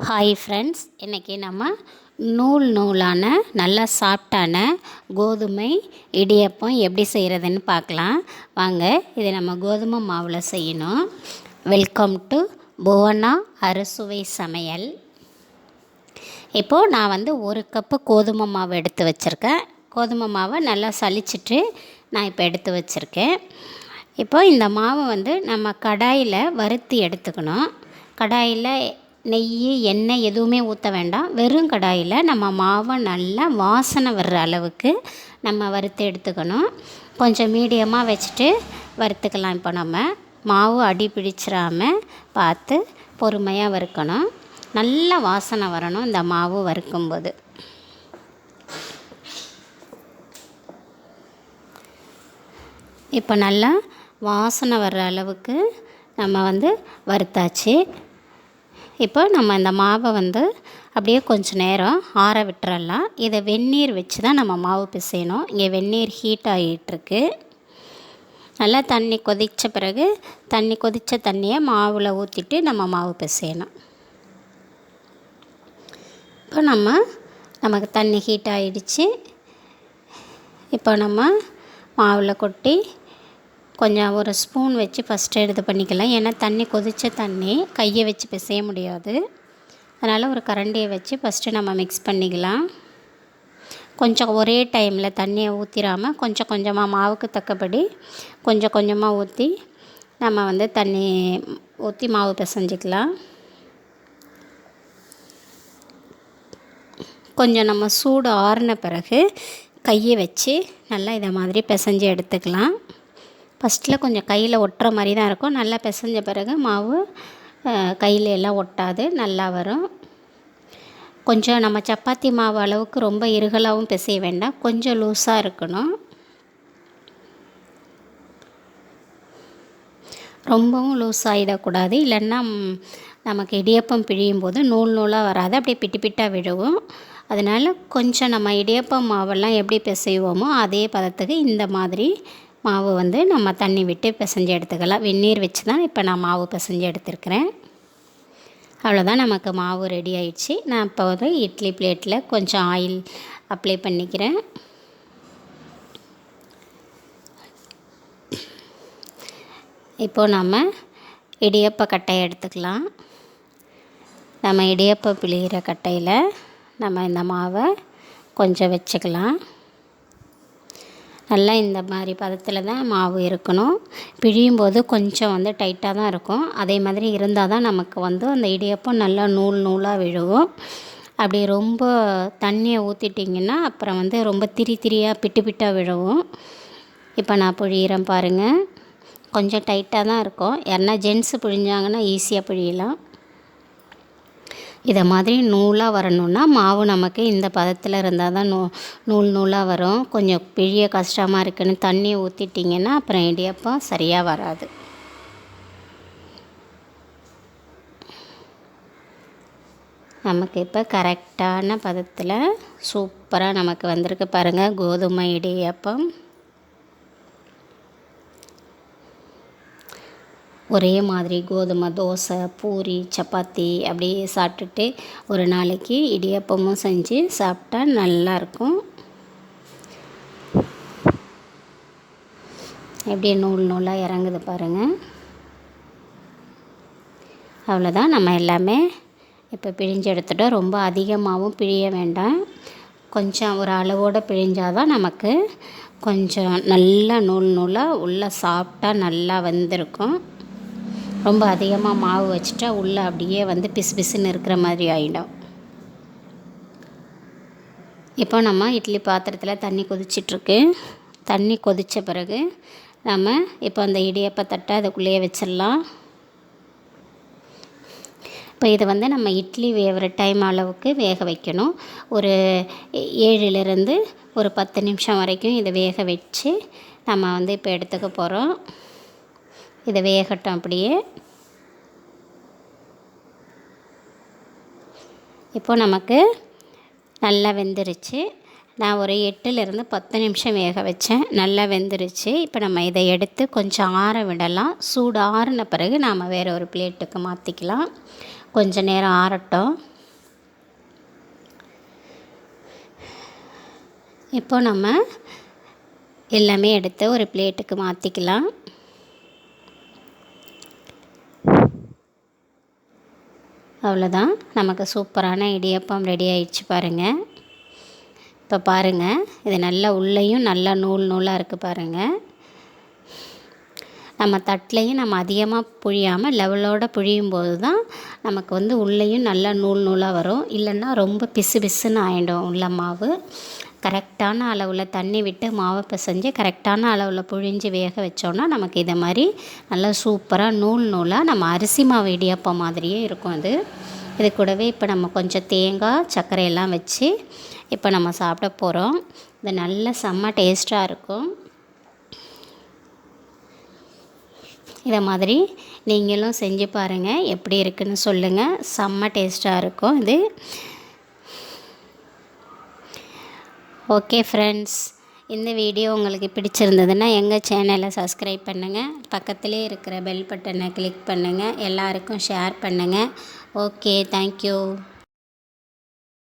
Hi friends, இன்றைக்கி நம்ம நூலான நல்லா சாஃப்டான கோதுமை இடியப்பம் எப்படி செய்கிறதுன்னு பார்க்கலாம். வாங்க, இது நம்ம கோதுமை மாவில் செய்யணும். வெல்கம் டு புவனா அறுசுவை சமையல். இப்போது நான் ஒரு கப்பு கோதுமை மாவு எடுத்து வச்சுருக்கேன். கோதுமை மாவை நல்லா சலிச்சிட்டு நான் இப்போ எடுத்து வச்சுருக்கேன். இப்போது இந்த மாவை நம்ம கடாயில் வறுத்து எடுத்துக்கணும். கடாயில் நெய் எண்ணெய் எதுவுமே ஊற்ற வேண்டாம். வெறும் கடாயில் நம்ம மாவை நல்லா வாசனை வர்ற அளவுக்கு நம்ம வறுத்து எடுத்துக்கணும். கொஞ்சம் மீடியமாக வச்சுட்டு வறுத்துக்கலாம். இப்போ நம்ம மாவு அடி பிடிச்சிடாமல் பார்த்து பொறுமையாக வறுக்கணும். நல்ல வாசனை வரணும் இந்த மாவு வறுக்கும்போது. இப்போ நல்லா வாசனை வர்ற அளவுக்கு நம்ம வறுத்தாச்சு. இப்போ நம்ம இந்த மாவை அப்படியே கொஞ்சம் நேரம் ஆற விட்டுறலாம். இதை வெந்நீர் வச்சு தான் நம்ம மாவு பிசையணும். இங்கே வெந்நீர் ஹீட் ஆகிட்டுருக்கு. நல்லா தண்ணி கொதித்த பிறகு கொதித்த தண்ணியை மாவில் ஊற்றிட்டு நம்ம மாவு பிசையணும். இப்போ நமக்கு தண்ணி ஹீட் ஆகிடுச்சு. இப்போ நம்ம மாவில் கொட்டி கொஞ்சம் ஒரு ஸ்பூன் வச்சு ஃபஸ்ட்டு இது பண்ணிக்கலாம். ஏன்னா தண்ணி கொதித்த தண்ணி கையை வச்சு பிசைய முடியாது. அதனால் ஒரு கரண்டியை வச்சு ஃபஸ்ட்டு நம்ம மிக்ஸ் பண்ணிக்கலாம். கொஞ்சம் ஒரே டைமில் தண்ணியை ஊற்றிடாமல் கொஞ்சம் கொஞ்சமாக மாவுக்கு தக்கபடி கொஞ்சம் கொஞ்சமாக ஊற்றி நம்ம தண்ணி ஊற்றி மாவு பிசைஞ்சிக்கலாம். கொஞ்சம் நம்ம சூடு ஆறின பிறகு கையை வச்சு நல்லா இதை மாதிரி பிசைஞ்சு எடுத்துக்கலாம். ஃபஸ்ட்டில் கொஞ்சம் கையில் ஒட்டுற மாதிரி தான் இருக்கும். நல்லா பிசைஞ்ச பிறகு மாவு கையில் எல்லாம் ஒட்டாது, நல்லா வரும். கொஞ்சம் நம்ம சப்பாத்தி மாவு அளவுக்கு ரொம்ப இறுகலாகவும் பிசைய வேண்டாம், கொஞ்சம் லூஸாக இருக்கணும். ரொம்பவும் லூஸ் ஆகிடக்கூடாது, இல்லைன்னா நமக்கு இடியப்பம் பிழியும் போது நூலாக வராது, அப்படியே பிட்டு பிட்டாக விழுவும். அதனால் கொஞ்சம் நம்ம இடியப்பம் மாவெல்லாம் எப்படி பிசைவோமோ அதே பதத்துக்கு இந்த மாதிரி மாவு நம்ம தண்ணி விட்டு பிசைஞ்சு எடுத்துக்கலாம். வெந்நீர் வச்சு தான் இப்போ நான் மாவு பிசைஞ்சு எடுத்துருக்கிறேன். அவ்வளோதான், நமக்கு மாவு ரெடி ஆயிடுச்சு. நான் இப்போ இட்லி பிளேட்டில் கொஞ்சம் ஆயில் அப்ளை பண்ணிக்கிறேன். இப்போது நம்ம இடியப்ப கட்டையை எடுத்துக்கலாம். நம்ம இடியப்ப பிழிகிற கட்டையில் நம்ம இந்த மாவை கொஞ்சம் வச்சுக்கலாம். நல்லா இந்த மாதிரி பதத்தில் தான் மாவு இருக்கணும். பிழியும் போது கொஞ்சம் டைட்டாக தான் இருக்கும். அதே மாதிரி இருந்தால் தான் நமக்கு அந்த இடியப்பம் நல்லா நூலாக விழுகும். அப்படி ரொம்ப தண்ணியை ஊற்றிட்டிங்கன்னா அப்புறம் ரொம்ப திரியாக பிட்டு பிட்டாக விழுவும். இப்போ நான் பிழிகிறேன் பாருங்கள். கொஞ்சம் டைட்டாக தான் இருக்கும். யாருன்னா ஜென்ஸு பிழிஞ்சாங்கன்னா ஈஸியாக பிழியலாம். இதை மாதிரி நூலாக வரணுன்னா மாவு நமக்கு இந்த பதத்தில் இருந்தால் தான் நூலாக வரும். கொஞ்சம் பிழிய கஷ்டமாக இருக்குன்னு தண்ணியை ஊற்றிட்டிங்கன்னா அப்புறம் இடியப்பம் சரியாக வராது. நமக்கு இப்போ கரெக்டான பதத்தில் சூப்பராக நமக்கு வந்திருக்கு பாருங்கள் கோதுமை இடியப்பம். ஒரே மாதிரி கோதுமை தோசை, பூரி, சப்பாத்தி அப்படியே சாப்பிட்டுட்டு ஒரு நாளைக்கு இடியப்பமும் செஞ்சு சாப்பிட்டா நல்லாயிருக்கும். எப்படியே நூலாக இறங்குது பாருங்கள். அவ்வளோதான், நம்ம எல்லாமே இப்போ பிழிஞ்சு எடுத்துட்டோம். ரொம்ப அதிகமாகவும் பிழிய வேண்டாம், கொஞ்சம் ஒரு அளவோடு பிழிஞ்சாதான் நமக்கு கொஞ்சம் நல்லா நூலாக உள்ளே சாப்பிட்டா நல்லா வந்திருக்கும். ரொம்ப அதிகமாக மாவு வச்சுட்டா உள்ளே அப்படியே பிசு பிசுன்னு இருக்கிற மாதிரி ஆகிடும். இப்போ நம்ம இட்லி பாத்திரத்தில் தண்ணி கொதிச்சிட்ருக்கு. தண்ணி கொதித்த பிறகு நம்ம இப்போ அந்த இடியப்ப தட்டை அதுக்குள்ளேயே வச்சிடலாம். இப்போ இது நம்ம இட்லி வேகிற டைம் அளவுக்கு வேக வைக்கணும். ஒரு 7லேருந்து ஒரு 10 நிமிஷம் வரைக்கும் இதை வேக வச்சு நம்ம இப்போ எடுத்துக்க போகிறோம். இதை வேகட்டும் அப்படியே. இப்போ நமக்கு நல்லா வெந்துருச்சு. நான் ஒரு 8லேருந்து 10 நிமிஷம் வேக வச்சேன். நல்லா வெந்துருச்சு. இப்போ நம்ம இதை எடுத்து கொஞ்சம் ஆற விடலாம். சூடு ஆறின பிறகு நாம் வேறு ஒரு பிளேட்டுக்கு மாற்றிக்கலாம். கொஞ்சம் நேரம் ஆறட்டும். இப்போ நம்ம எல்லாமே எடுத்து ஒரு பிளேட்டுக்கு மாற்றிக்கலாம். அவ்வளோதான், நமக்கு சூப்பரான இடியப்பம் ரெடி ஆயிடுச்சு பாருங்கள். இப்போ பாருங்கள், இது நல்லா உள்ளேயும் நல்லா நூல் நூலாக இருக்குது பாருங்கள். நம்ம தட்டிலையும் நம்ம அதிகமாக புழியாமல் லெவலோடு புழியும் போது தான் நமக்கு உள்ளேயும் நல்லா நூல் நூலாக வரும். இல்லைன்னா ரொம்ப பிசு பிசுன்னு ஆகிடும் உள்ள மாவு. கரெக்டான அளவில் தண்ணி விட்டு மாவை பிசைஞ்சு கரெக்டான அளவில் புழிஞ்சு வேக வச்சோன்னா நமக்கு இதை மாதிரி நல்லா சூப்பராக நூல் நூலாக நம்ம அரிசி மாவு இடியப்பம் மாதிரியே இருக்கும். இது கூடவே இப்போ நம்ம கொஞ்சம் தேங்காய் சர்க்கரையெல்லாம் வச்சு இப்போ நம்ம சாப்பிட போகிறோம். இது நல்ல செம்ம டேஸ்ட்டாக இருக்கும். இதை மாதிரி நீங்களும் செஞ்சு பாருங்கள், எப்படி இருக்குன்னு சொல்லுங்கள். செம்ம டேஸ்ட்டாக இருக்கும் இது. ஓகே ஃப்ரெண்ட்ஸ், இந்த வீடியோ உங்களுக்கு பிடிச்சிருந்ததுன்னா எங்கள் சேனலை சப்ஸ்கிரைப் பண்ணுங்கள், பக்கத்திலே இருக்கிற பெல் பட்டனை கிளிக் பண்ணுங்கள், எல்லாருக்கும் ஷேர் பண்ணுங்கள். Okay, thank you.